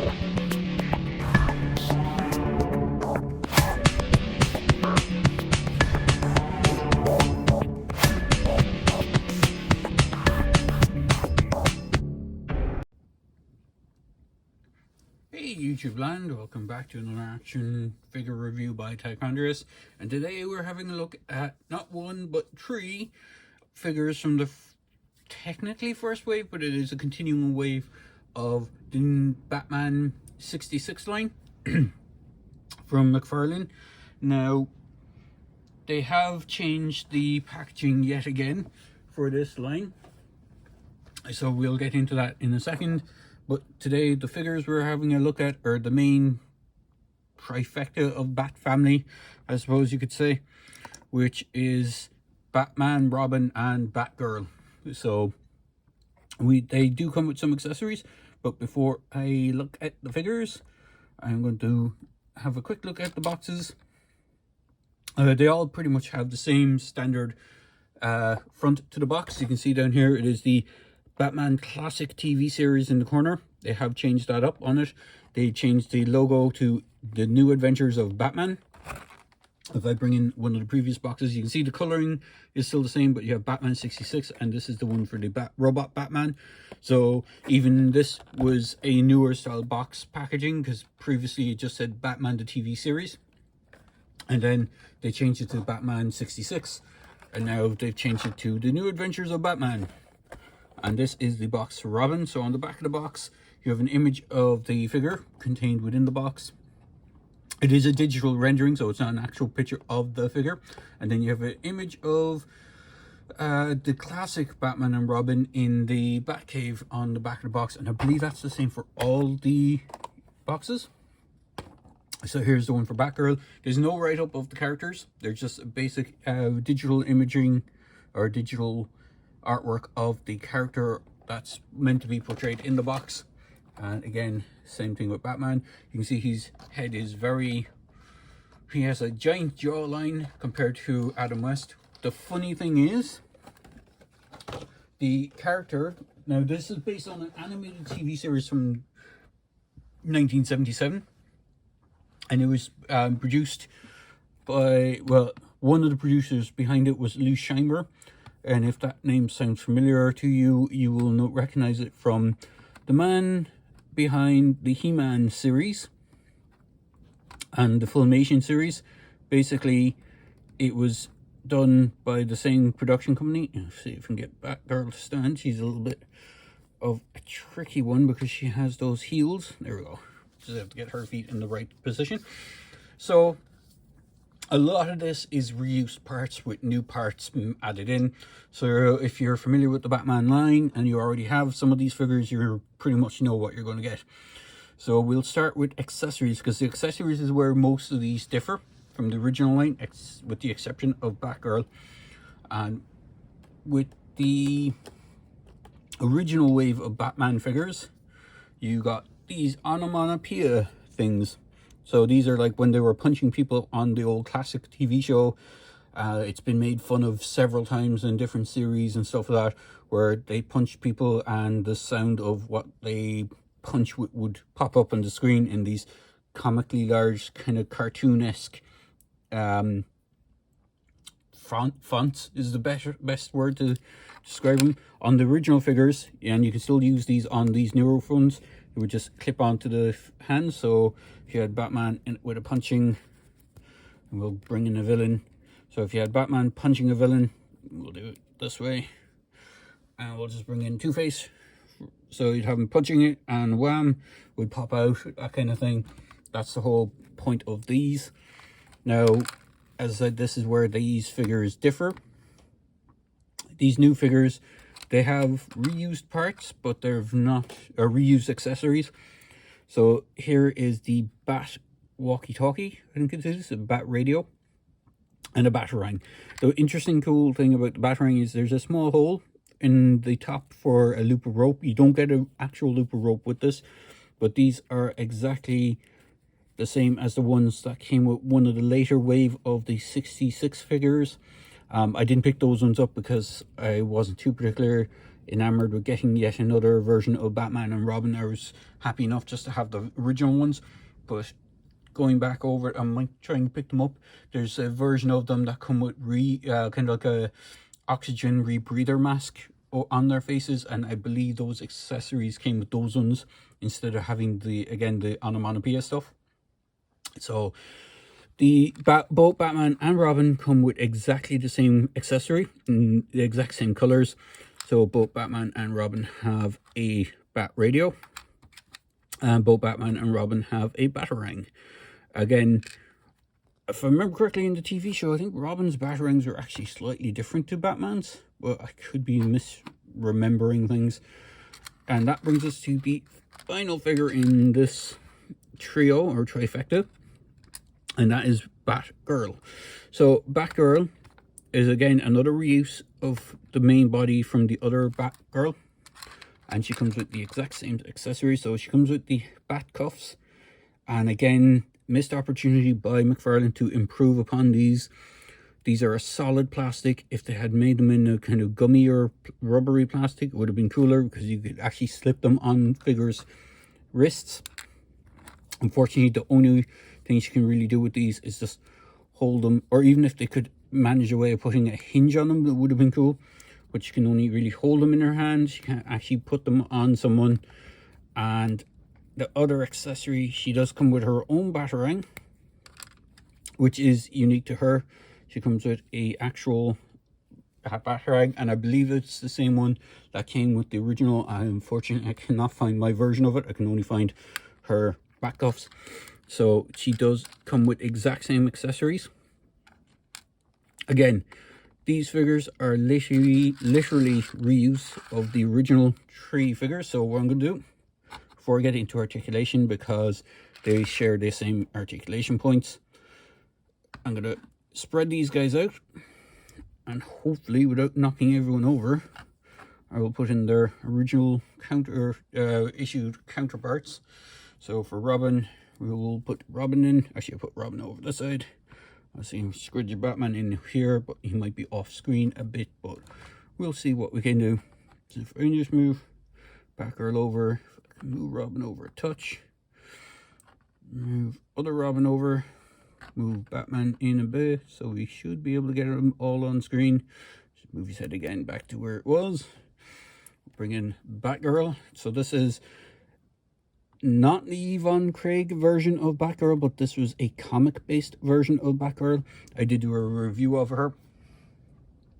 Hey YouTube land, welcome back to another action figure review by Tychondrius, and today we're having a look at not one but three figures from the technically first wave, but it is a continuing wave of the Batman 66 line from Mcfarlane. Now they have changed the packaging yet again for this line, so we'll get into that in a second. But today, the figures we're having a look at are the main trifecta of Bat family, I suppose you could say, which is Batman, Robin, and Batgirl. So they do come with some accessories, but before I look at the figures, I'm going to have a quick look at the boxes. They all pretty much have the same standard front to the box. You can see down here, it is the Batman Classic TV series in the corner. They have changed that up on it. They changed the logo to the New Adventures of Batman. If I bring in one of the previous boxes, you can see the coloring is still the same, but you have Batman 66, and this is the one for the robot Batman. So even this was a newer style box packaging, because previously it just said Batman the TV series, and then they changed it to Batman 66, and now they've changed it to the New Adventures of Batman. And this is the box for Robin. So on the back of the box, you have an image of the figure contained within the box. It is a digital rendering, so it's not an actual picture of the figure. And then you have an image of the classic Batman and Robin in the Batcave on the back of the box. And I believe that's the same for all the boxes. So here's the one for Batgirl. There's no write-up of the characters. They're just basic digital imaging or digital artwork of the character that's meant to be portrayed in the box. And again, same thing with Batman. You can see his head is he has a giant jawline compared to Adam West. The funny thing is, the character, now this is based on an animated TV series from 1977, and it was produced by, well, one of the producers behind it was Lou Scheimer. And if that name sounds familiar to you, you will not recognize it from the man behind the He-Man series and the Filmation series. Basically, it was done by the same production company. Let's see if I can get Batgirl to stand. She's a little bit of a tricky one because she has those heels. There we go. Just have to get her feet in the right position. So a lot of this is reused parts with new parts added in. So if you're familiar with the Batman line and you already have some of these figures, you pretty much know what you're going to get. So we'll start with accessories, because the accessories is where most of these differ from the original line, with the exception of Batgirl. And with the original wave of Batman figures, you got these onomatopoeia things. So these are like when they were punching people on the old classic TV show. It's been made fun of several times in different series and stuff like that, where they punch people and the sound of what they punch would pop up on the screen in these comically large, kind of cartoon-esque fonts is the best word to describe them. On the original figures, and you can still use these on these newer ones, it would just clip onto the hands. So if you had Batman with a punching, and we'll bring in a villain. So if you had Batman punching a villain, we'll do it this way, and we'll just bring in Two-Face. So you'd have him punching it, and wham, would pop out, that kind of thing. That's the whole point of these. Now, as I said, this is where these figures differ. These new figures, they have reused parts, but they're not, or reused accessories. So here is the Bat walkie-talkie, I think it is, a Bat radio, and a Batarang. The interesting, cool thing about the Batarang is there's a small hole in the top for a loop of rope. You don't get an actual loop of rope with this, but these are exactly the same as the ones that came with one of the later wave of the 66 figures. I didn't pick those ones up because I wasn't too particular enamored with getting yet another version of Batman and Robin. I was happy enough just to have the original ones, but going back over it, I might try and pick them up. There's a version of them that come with kind of like a oxygen rebreather mask on their faces, and I believe those accessories came with those ones instead of having the onomatopoeia stuff. So both Batman and Robin come with exactly the same accessory in the exact same colors. So both Batman and Robin have a bat radio, and both Batman and Robin have a batarang. Again, if I remember correctly in the TV show, I think Robin's batarangs are actually slightly different to Batman's, but I could be misremembering things. And that brings us to the final figure in this trio or trifecta, and that is Batgirl. So Batgirl is again another reuse of the main body from the other Batgirl, and she comes with the exact same accessories. So she comes with the bat cuffs, and again, missed opportunity by Mcfarlane to improve upon these. These are a solid plastic. If they had made them in a kind of gummy or rubbery plastic, it would have been cooler because you could actually slip them on figures' wrists. Unfortunately, the only things you can really do with these is just hold them, or even if they could manage a way of putting a hinge on them, that would have been cool. But you can only really hold them in your hands. You can't actually put them on someone. And the other accessory, she does come with her own batarang, which is unique to her. She comes with a actual batarang, and I believe it's the same one that came with the original. Unfortunately, I cannot find my version of it. I can only find her bat cuffs. So she does come with exact same accessories. Again, these figures are literally reuse of the original 3 figures. So what I'm going to do, before I get into articulation, because they share the same articulation points, I'm going to spread these guys out, and hopefully without knocking everyone over, I will put in their original issued counterparts. So for Robin, we will put Robin in. Actually, I'll put Robin over this side. I see Squidgy Batman in here, but he might be off screen a bit, but we'll see what we can do. So if I can just move Batgirl over, if I can move Robin over a touch, move other Robin over, move Batman in a bit, so we should be able to get them all on screen. Just move his head again back to where it was. Bring in Batgirl. So this is not the Yvonne Craig version of Batgirl, but this was a comic-based version of Batgirl. I did do a review of her,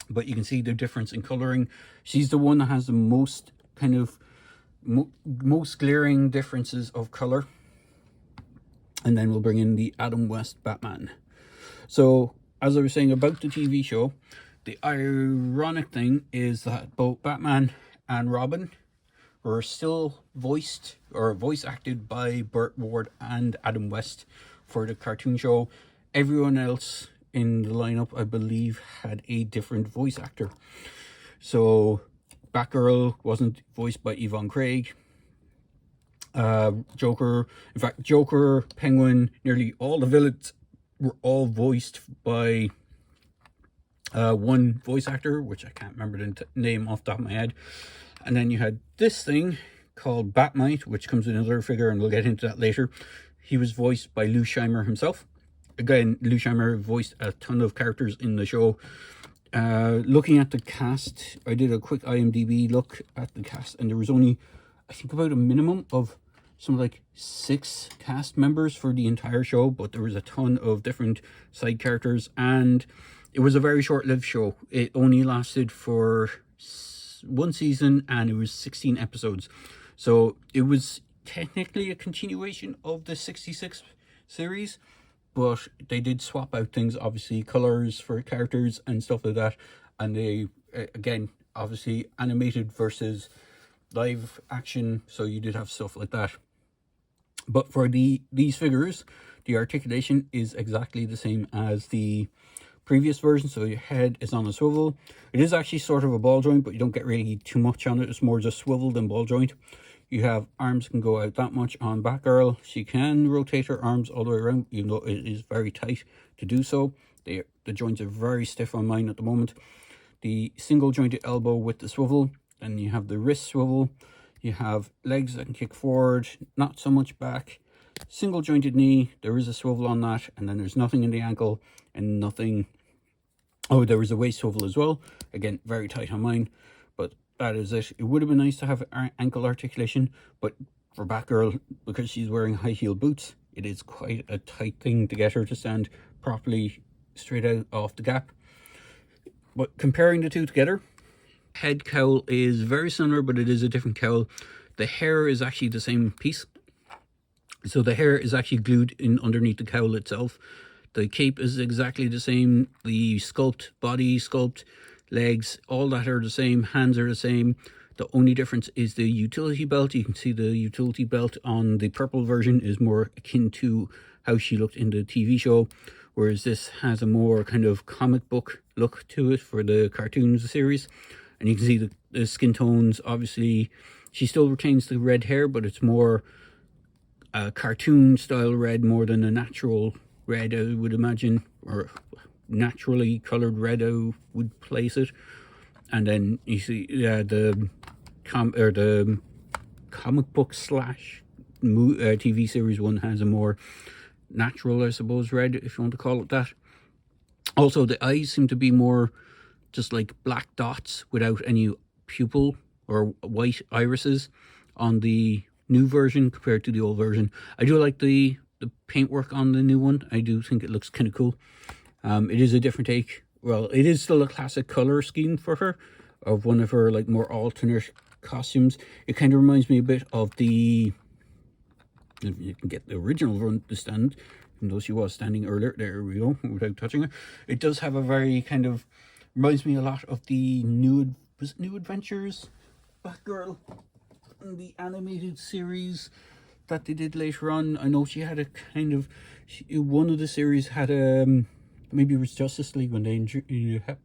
but you can see the difference in coloring. She's the one that has the most kind of most glaring differences of color. And then we'll bring in the Adam West Batman. So, as I was saying about the TV show, the ironic thing is that both Batman and Robin were still voiced or voice acted by Burt Ward and Adam West for the cartoon show. Everyone else in the lineup, I believe, had a different voice actor. So Batgirl wasn't voiced by Yvonne Craig. Joker, in fact, Joker, Penguin, nearly all the villains were all voiced by one voice actor, which I can't remember the name off the top of my head. And then you had this thing called Batmite, which comes in another figure, and we'll get into that later. He was voiced by Lou Scheimer himself. Again, Lou Scheimer voiced a ton of characters in the show. Looking at the cast, I did a quick IMDb look at the cast, and there was only, I think, about a minimum of something like 6 cast members for the entire show, but there was a ton of different side characters, and it was a very short-lived show. It only lasted for 1 season, and it was 16 episodes. So it was technically a continuation of the 66 series, but they did swap out things, obviously colors for characters and stuff like that, and they, again, obviously animated versus live action, so you did have stuff like that. But for these figures, the articulation is exactly the same as the previous version. So your head is on a swivel. It is actually sort of a ball joint, but you don't get really too much on it. It's more just swivel than ball joint. You have arms can go out that much on Batgirl. She can rotate her arms all the way around, even though it is very tight to do so. The joints are very stiff on mine at the moment. The single jointed elbow with the swivel Then you have the wrist swivel. You have legs that can kick forward, not so much back. Single jointed knee, there is a swivel on that, and then there's nothing in the ankle and nothing. Oh, there was a waist swivel as well. Again, very tight on mine, but that is it. It would have been nice to have ankle articulation, but for Batgirl, because she's wearing high heel boots, it is quite a tight thing to get her to stand properly straight out off the gap. But comparing the two together, head cowl is very similar, but it is a different cowl. The hair is actually the same piece. So the hair is actually glued in underneath the cowl itself. The cape is exactly the same. The sculpt, body sculpt, legs, all that are the same. Hands are the same. The only difference is the utility belt. You can see the utility belt on the purple version is more akin to how she looked in the TV show, whereas this has a more kind of comic book look to it for the cartoons series. And you can see the skin tones. Obviously, she still retains the red hair, but it's more cartoon style red more than a natural red, I would imagine, or naturally colored red I would place it. And then you see the comic book slash TV series one has a more natural, I suppose, red, if you want to call it that. Also, the eyes seem to be more just like black dots without any pupil or white irises on the new version compared to the old version. I do like the paintwork on the new one. I do think it looks kind of cool. It is a different take. Well, it is still a classic color scheme for her, of one of her like more alternate costumes. It kind of reminds me a bit of the, if you can get the original run to stand, even though she was standing earlier, there we go, without touching her. It does have a very kind of, reminds me a lot of the New Adventures Batgirl in the animated series that they did later on. I know she had a kind of, one of the series had a, maybe it was Justice League when they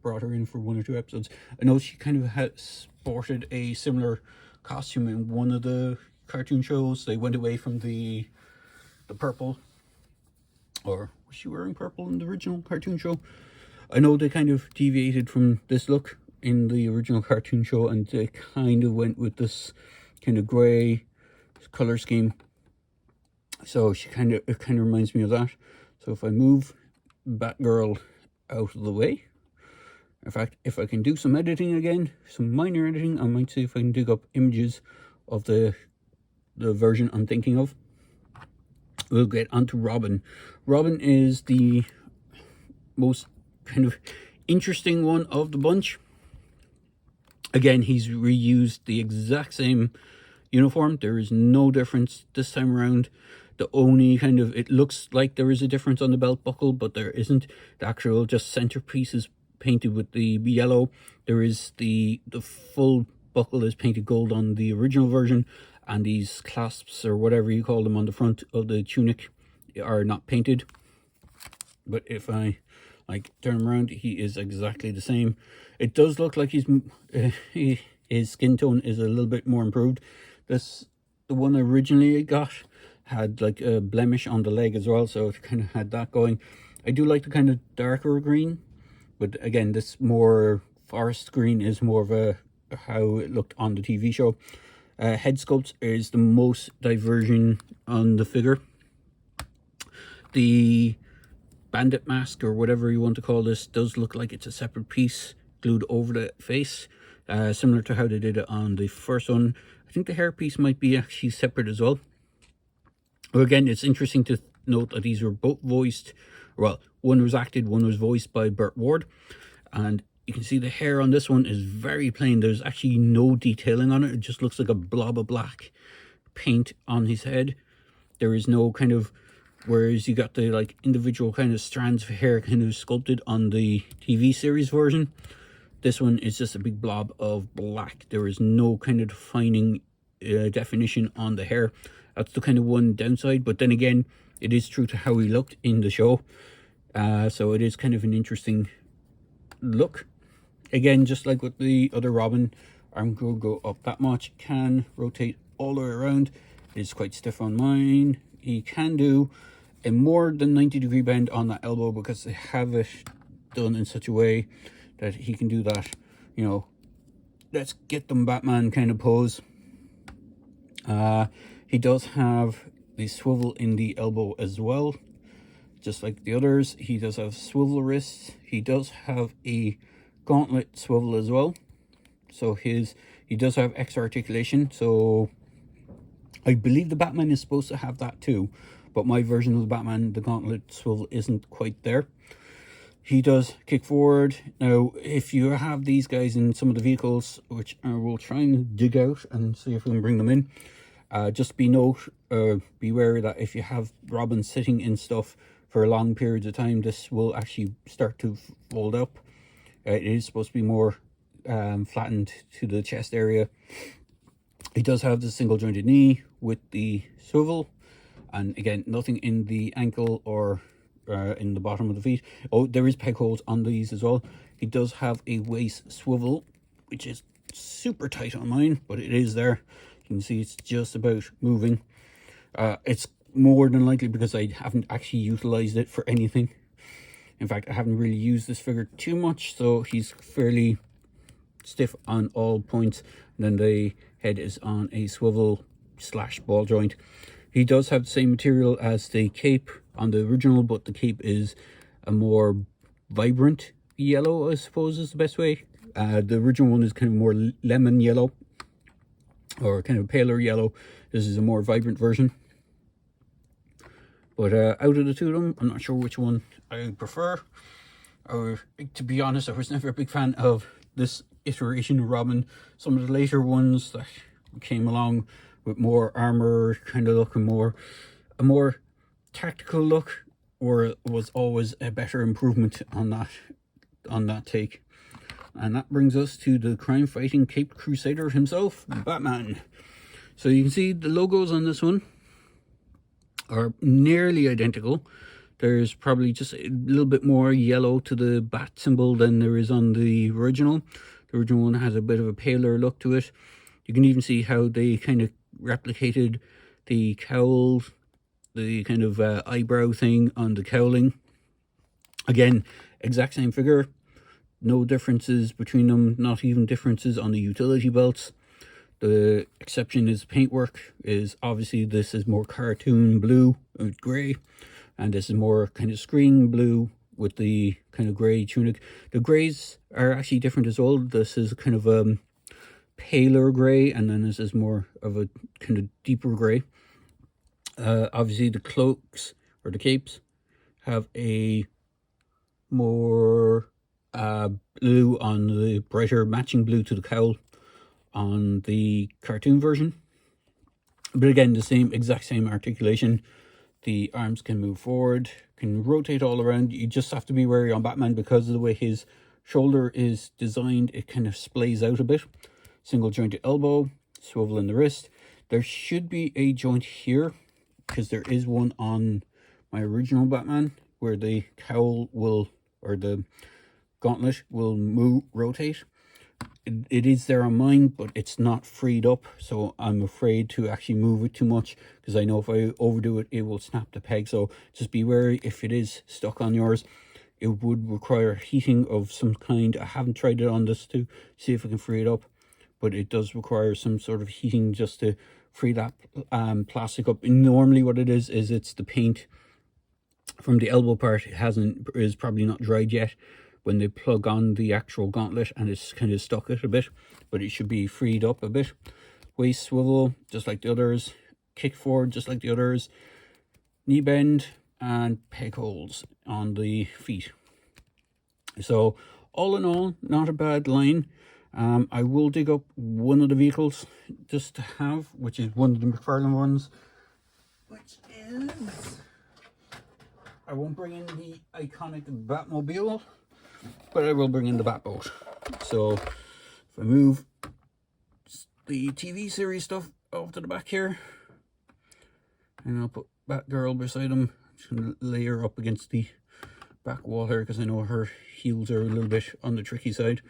brought her in for 1 or 2 episodes. I know she kind of had sported a similar costume in one of the cartoon shows. They went away from the purple, or was she wearing purple in the original cartoon show? I know they kind of deviated from this look in the original cartoon show, and they kind of went with this kind of grey color scheme. So it kind of reminds me of that. So if I move Batgirl out of the way, in fact, if I can do some editing again, some minor editing, I might see if I can dig up images of the version I'm thinking of. We'll get onto Robin. Robin is the most kind of interesting one of the bunch. Again, he's reused the exact same uniform. There is no difference this time around. The only kind of, it looks like there is a difference on the belt buckle, but there isn't. The actual just centerpiece is painted with the yellow. There is the full buckle is painted gold on the original version, and these clasps or whatever you call them on the front of the tunic are not painted. But if I like turn him around, he is exactly the same. It does look like his skin tone is a little bit more improved. The one originally I got had like a blemish on the leg as well, so it kind of had that going. I do like the kind of darker green, but again, this more forest green is more of a how it looked on the TV show. Head sculpt is the most diversion on the figure. The bandit mask, or whatever you want to call this, does look like it's a separate piece glued over the face, similar to how they did it on the first one. I think the hair piece might be actually separate as well. But again, it's interesting to note that these were both voiced, well, one was acted, one was voiced by Burt Ward, and you can see the hair on this one is very plain. There's actually no detailing on it. It just looks like a blob of black paint on his head. There is no kind of, whereas you got the like individual kind of strands of hair kind of sculpted on the TV series version, this one is just a big blob of black. There is no kind of defining definition on the hair. That's the kind of one downside, but then again, it is true to how he looked in the show. So it is kind of an interesting look. Again, just like with the other Robin, arm could go up that much, can rotate all the way around. It's quite stiff on mine. He can do a more than 90-degree bend on that elbow because they have it done in such a way that he can do that, you know, let's get them Batman kind of pose. He does have the swivel in the elbow as well, just like the others. He does have swivel wrists. He does have a gauntlet swivel as well. So he does have extra articulation. So I believe the Batman is supposed to have that too, but my version of the Batman, the gauntlet swivel, isn't quite there. He does kick forward. Now, if you have these guys in some of the vehicles, which I will try and dig out and see if we can bring them in, just be wary that if you have Robin sitting in stuff for long periods of time, this will actually start to fold up. It is supposed to be more flattened to the chest area. He does have the single jointed knee with the swivel, and again, nothing in the ankle or in the bottom of the feet. Oh, there is peg holes on these as well. He does have a waist swivel, which is super tight on mine, but it is there. You can see it's just about moving. It's more than likely because I haven't actually utilized it for anything. In fact, I haven't really used this figure too much, so he's fairly stiff on all points. And then the head is on a swivel / ball joint. He does have the same material as the cape on the original, but the cape is a more vibrant yellow, I suppose is the best way. The original one is kind of more lemon yellow, or kind of paler yellow. This is a more vibrant version. But out of the two of them, I'm not sure which one I prefer. Or, to be honest, I was never a big fan of this iteration of Robin. Some of the later ones that came along with more armor kind of look and a more tactical look, or was always a better improvement on that take. And that brings us to the crime fighting Caped Crusader himself, Batman. So you can see the logos on this one are nearly identical. There's probably just a little bit more yellow to the bat symbol than there is on the original. The original one has a bit of a paler look to it. You can even see how they kind of replicated the cowl, the kind of eyebrow thing on the cowling. Again, exact same figure. No differences between them, not even differences on the utility belts. The exception is paintwork. Is obviously this is more cartoon blue with grey, and this is more kind of screen blue with the kind of grey tunic. The greys are actually different as well. This is kind of paler grey, and then this is more of a kind of deeper grey. Obviously the cloaks or the capes have a more blue on the brighter matching blue to the cowl on the cartoon version, but again the exact same articulation. The arms can move forward, can rotate all around. You just have to be wary on Batman because of the way his shoulder is designed. It kind of splays out a bit. Single jointed elbow, swivel in the wrist. There should be a joint here because there is one on my original Batman where the cowl will, or the gauntlet will rotate. It is there on mine, but it's not freed up, so I'm afraid to actually move it too much because I know if I overdo it, it will snap the peg. So just be wary if it is stuck on yours. It would require heating of some kind. I haven't tried it on this to see if I can free it up, but it does require some sort of heating just to free that plastic up. And normally what it is it's the paint from the elbow part. Is probably not dried yet when they plug on the actual gauntlet, and it's kind of stuck it a bit, but it should be freed up a bit. Waist swivel, just like the others. Kick forward, just like the others. Knee bend, and peg holes on the feet. So all in all, not a bad line. I will dig up one of the vehicles just to have, which is one of the Mcfarlane ones, which is, I won't bring in the iconic Batmobile, but I will bring in the Batboat. So if I move the TV series stuff off to the back here, and I'll put Batgirl beside him. I'm just going to lay her up against the back wall here because I know her heels are a little bit on the tricky side.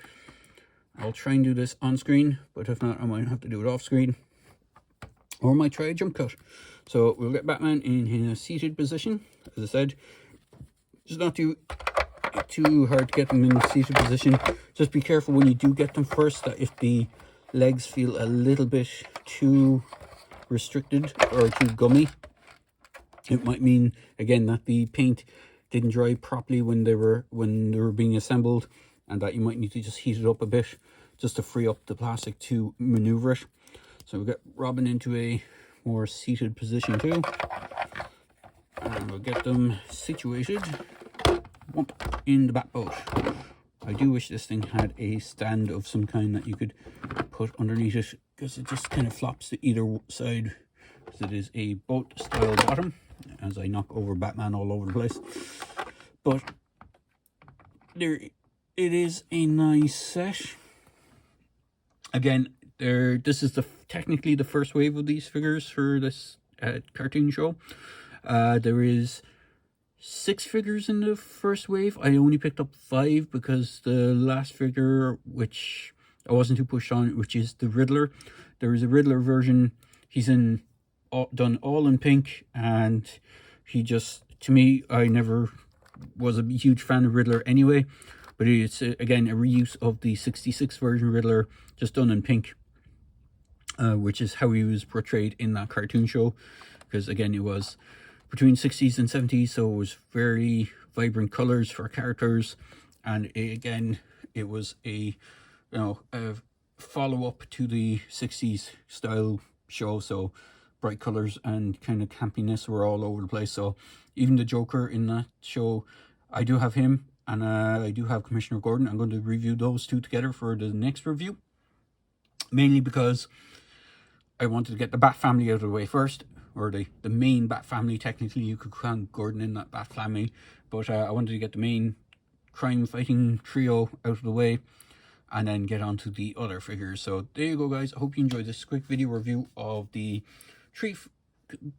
I'll try and do this on screen, but if not, I might have to do it off screen, or I might try a jump cut. So we'll get Batman in a seated position. As I said, just not too too hard to get them in the seated position. Just be careful when you do get them first, that if the legs feel a little bit too restricted or too gummy, it might mean again that the paint didn't dry properly when they were being assembled, and that you might need to just heat it up a bit just to free up the plastic to maneuver it. So we'll get Robin into a more seated position too, and we'll get them situated in the back boat. I do wish this thing had a stand of some kind that you could put underneath it, because it just kind of flops to either side, because it is a boat style bottom, as I knock over Batman all over the place. But there, it is a nice set. Again, this is technically the first wave of these figures for this cartoon show. There is 6 figures in the first wave. I only picked up 5 because the last figure, which I wasn't too pushed on, which is the Riddler. There is a Riddler version. He's done all in pink, and he just, to me, I never was a huge fan of Riddler anyway. But it's again a reuse of the '66 version Riddler, just done in pink, which is how he was portrayed in that cartoon show. Because again, it was between 60s and 70s, so it was very vibrant colors for characters, and again, it was a follow-up to the 60s style show, so bright colors and kind of campiness were all over the place. So even the Joker in that show, I do have him, and I do have Commissioner Gordon. I'm going to review those two together for the next review, mainly because I wanted to get the Bat family out of the way first, or the main Bat family. Technically, you could count Gordon in that Bat family, but I wanted to get the main crime-fighting trio out of the way, and then get on to the other figures. So there you go, guys. I hope you enjoyed this quick video review of the 3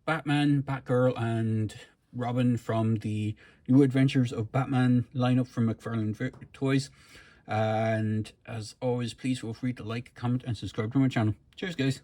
Batman, Batgirl, and Robin from the New Adventures of Batman lineup from Mcfarlane Toys. And as always, please feel free to like, comment, and subscribe to my channel. Cheers, guys.